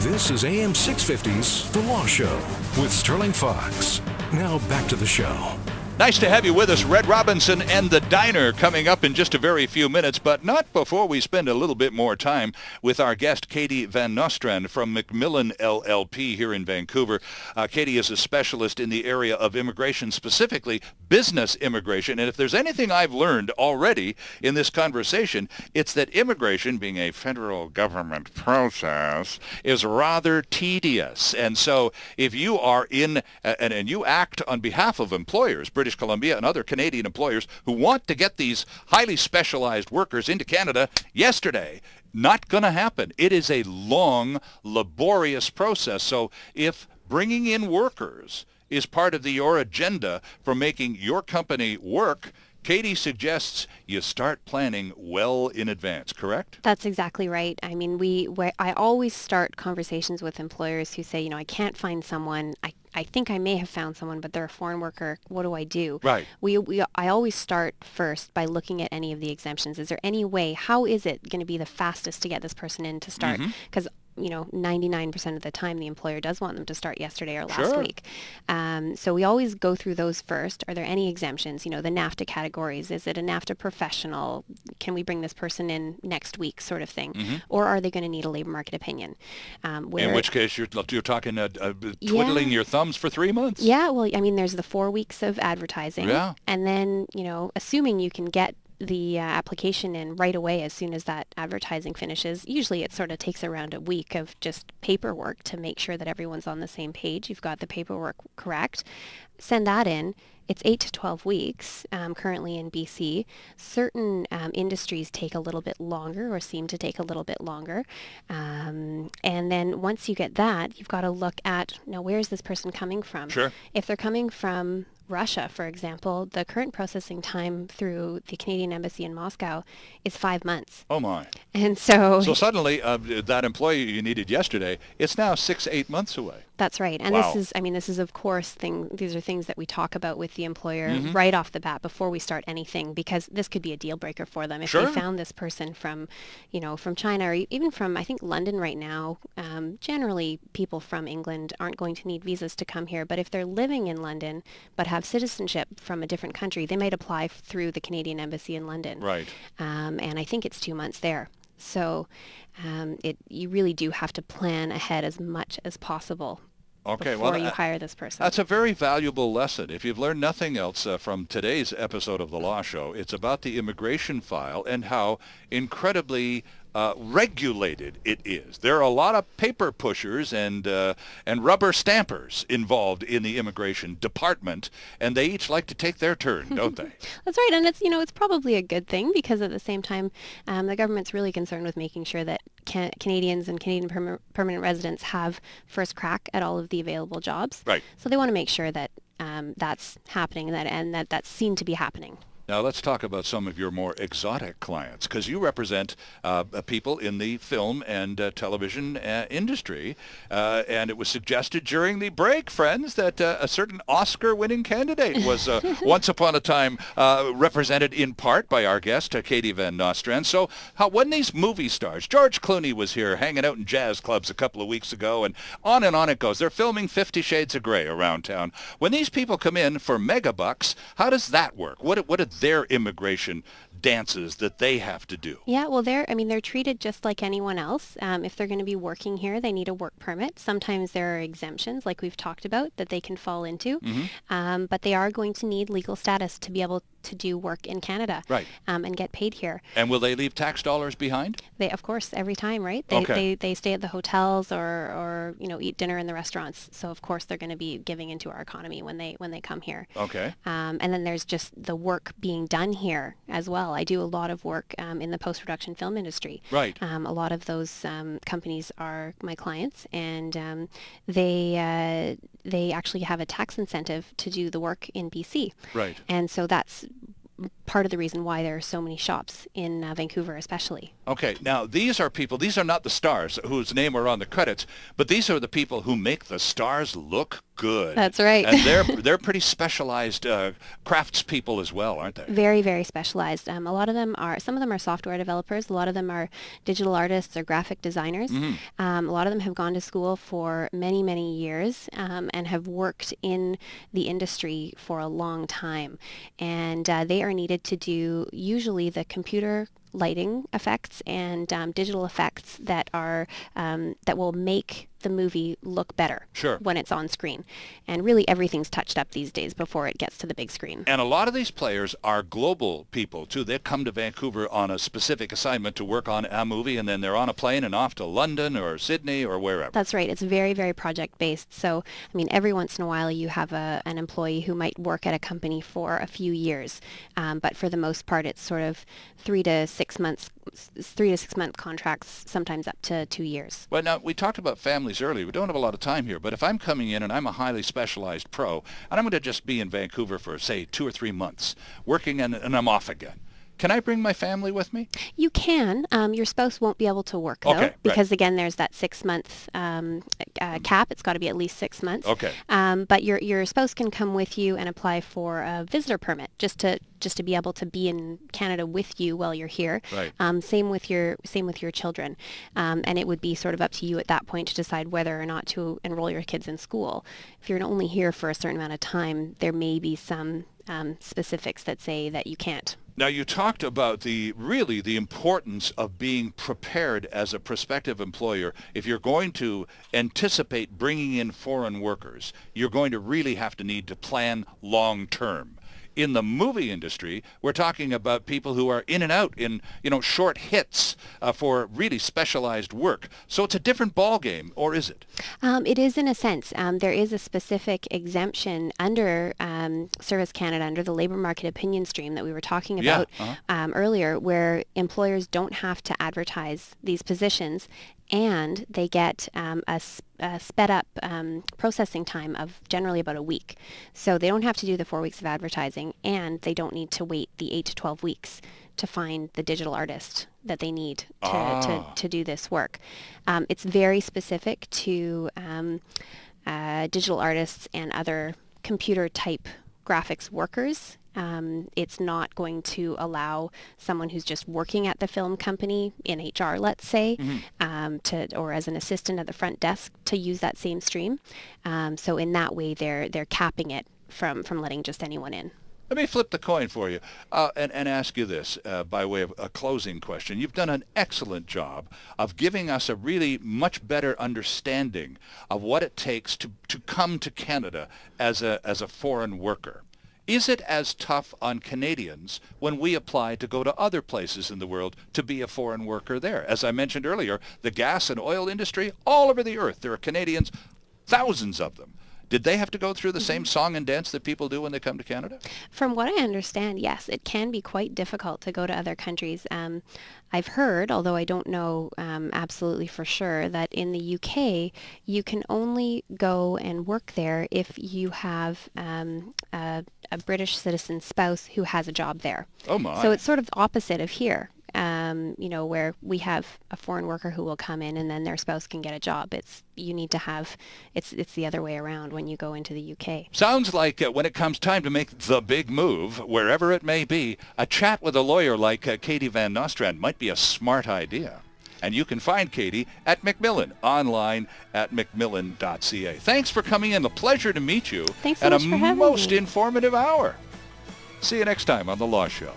This is AM 650's The Law Show with Sterling Fox. Now back to the show. Nice to have you with us. Red Robinson and the Diner coming up in just a very few minutes, but not before we spend a little bit more time with our guest, Katie Van Nostrand from McMillan LLP here in Vancouver. Katie is a specialist in the area of immigration, specifically business immigration. And if there's anything I've learned already in this conversation, it's that immigration, being a federal government process, is rather tedious. And so if you are in, and you act on behalf of employers, British Columbia and other Canadian employers who want to get these highly specialized workers into Canada yesterday, not going to happen. It is a long, laborious process. So if bringing in workers is part of your agenda for making your company work, Katie suggests you start planning well in advance, correct? That's exactly right. I mean, I always start conversations with employers who say, I can't find someone. I think I may have found someone, but they're a foreign worker. What do I do? Right. I always start first by looking at any of the exemptions. Is there any way, how is it going to be the fastest to get this person in to start? Because 99% of the time the employer does want them to start yesterday or last week. So we always go through those first. Are there any exemptions? The NAFTA categories. Is it a NAFTA professional? Can we bring this person in next week, sort of thing? Or are they going to need a labor market opinion? In which case you're talking twiddling your thumbs for 3 months. Yeah, well, I mean, there's the 4 weeks of advertising. Yeah. And then, assuming you can get the application in right away as soon as that advertising finishes. Usually it sort of takes around a week of just paperwork to make sure that everyone's on the same page. You've got the paperwork correct. Send that in. It's 8 to 12 weeks currently in BC. Certain industries take a little bit longer or seem to take a little bit longer. And then once you get that, you've got to look at, now, where is this person coming from? Sure. If they're coming from Russia, for example, the current processing time through the Canadian Embassy in Moscow is 5 months. Oh, my. And so suddenly that employee you needed yesterday, it's now 6-8 months away. That's right. And this is, of course, these are things that we talk about with the employer right off the bat before we start anything, because this could be a deal breaker for them. If they found this person from, from China or even from, I think, London right now, generally people from England aren't going to need visas to come here. But if they're living in London but have citizenship from a different country, they might apply through the Canadian Embassy in London. Right. And I think it's 2 months there. So you really do have to plan ahead as much as possible before you hire this person. That's a very valuable lesson. If you've learned nothing else from today's episode of The Law Show, it's about the immigration file and how incredibly regulated it is. There are a lot of paper pushers and rubber stampers involved in the immigration department, and they each like to take their turn, don't they? That's right, and it's probably a good thing, because at the same time, the government's really concerned with making sure that Canadians and Canadian permanent residents have first crack at all of the available jobs. Right. So they want to make sure that that's happening and that's seen to be happening. Now let's talk about some of your more exotic clients, because you represent people in the film and television industry, and it was suggested during the break, friends, that a certain Oscar-winning candidate was once upon a time represented in part by our guest, Katie Van Nostrand. So when these movie stars, George Clooney was here hanging out in jazz clubs a couple of weeks ago, and on it goes. They're filming 50 Shades of Grey around town. When these people come in for megabucks, how does that work? What are their immigration dances that they have to do? Yeah, well, they're treated just like anyone else. If they're going to be working here, they need a work permit. Sometimes there are exemptions, like we've talked about, that they can fall into. But they are going to need legal status to be able to do work in Canada, right? And get paid here. And will they leave tax dollars behind? They, of course, every time, right? They stay at the hotels or eat dinner in the restaurants. So of course they're going to be giving into our economy when they come here. Okay. And then there's just the work being done here as well. I do a lot of work in the post-production film industry. Right. A lot of those companies are my clients, and they actually have a tax incentive to do the work in BC. Right. And so that's part of the reason why there are so many shops in Vancouver especially. Okay, now these are not the stars whose name are on the credits, but these are the people who make the stars look good. That's right. And they're pretty specialized craftspeople as well, aren't they? Very, very specialized. Some of them are software developers. A lot of them are digital artists or graphic designers. A lot of them have gone to school for many, many years and have worked in the industry for a long time. And they are needed to do usually the computer lighting effects and digital effects that will make the movie look better when it's on screen. And really everything's touched up these days before it gets to the big screen. And a lot of these players are global people too. They come to Vancouver on a specific assignment to work on a movie, and then they're on a plane and off to London or Sydney or wherever. That's right. It's very, very project based. So, I mean, every once in a while you have an employee who might work at a company for a few years. But for the most part, it's sort of 3 to 6 month contracts, sometimes up to 2 years. Well, now, we talked about families earlier. We don't have a lot of time here, but if I'm coming in and I'm a highly specialized pro, and I'm going to just be in Vancouver for, say, 2 or 3 months, working and I'm off again, can I bring my family with me? You can. Your spouse won't be able to work, though, because, again, there's that 6-month cap. It's got to be at least 6 months. Okay. But your spouse can come with you and apply for a visitor permit just to be able to be in Canada with you while you're here. Right. Same with your children. And it would be sort of up to you at that point to decide whether or not to enroll your kids in school. If you're only here for a certain amount of time, there may be some specifics that say that you can't. Now, you talked about the importance of being prepared as a prospective employer. If you're going to anticipate bringing in foreign workers, you're going to really have to need to plan long term. In the movie industry, we're talking about people who are in and out in, short hits for really specialized work. So it's a different ballgame, or is it? It is in a sense. There is a specific exemption under Service Canada, under the labour market opinion stream that we were talking about earlier, where employers don't have to advertise these positions, and they get a sped up processing time of generally about a week. So they don't have to do the 4 weeks of advertising, and they don't need to wait the 8 to 12 weeks to find the digital artist that they need to do this work. It's very specific to digital artists and other computer type graphics workers. It's not going to allow someone who's just working at the film company in HR, let's say, or as an assistant at the front desk to use that same stream. So in that way, they're capping it from letting just anyone in. Let me flip the coin for you and ask you this by way of a closing question. You've done an excellent job of giving us a really much better understanding of what it takes to come to Canada as a foreign worker. Is it as tough on Canadians when we apply to go to other places in the world to be a foreign worker there? As I mentioned earlier, the gas and oil industry, all over the earth, there are Canadians, thousands of them. Did they have to go through the same song and dance that people do when they come to Canada? From what I understand, yes, it can be quite difficult to go to other countries. I've heard, although I don't know absolutely for sure, that in the UK, you can only go and work there if you have a British citizen spouse who has a job there. Oh my. So it's sort of opposite of here. Where we have a foreign worker who will come in and then their spouse can get a job. It's the other way around when you go into the UK. Sounds like when it comes time to make the big move, wherever it may be, a chat with a lawyer like Katie Van Nostrand might be a smart idea. And you can find Katie at McMillan, online at mcmillan.ca. Thanks for coming in. A pleasure to meet you. Thanks so much for having me. Most informative hour. See you next time on The Law Show.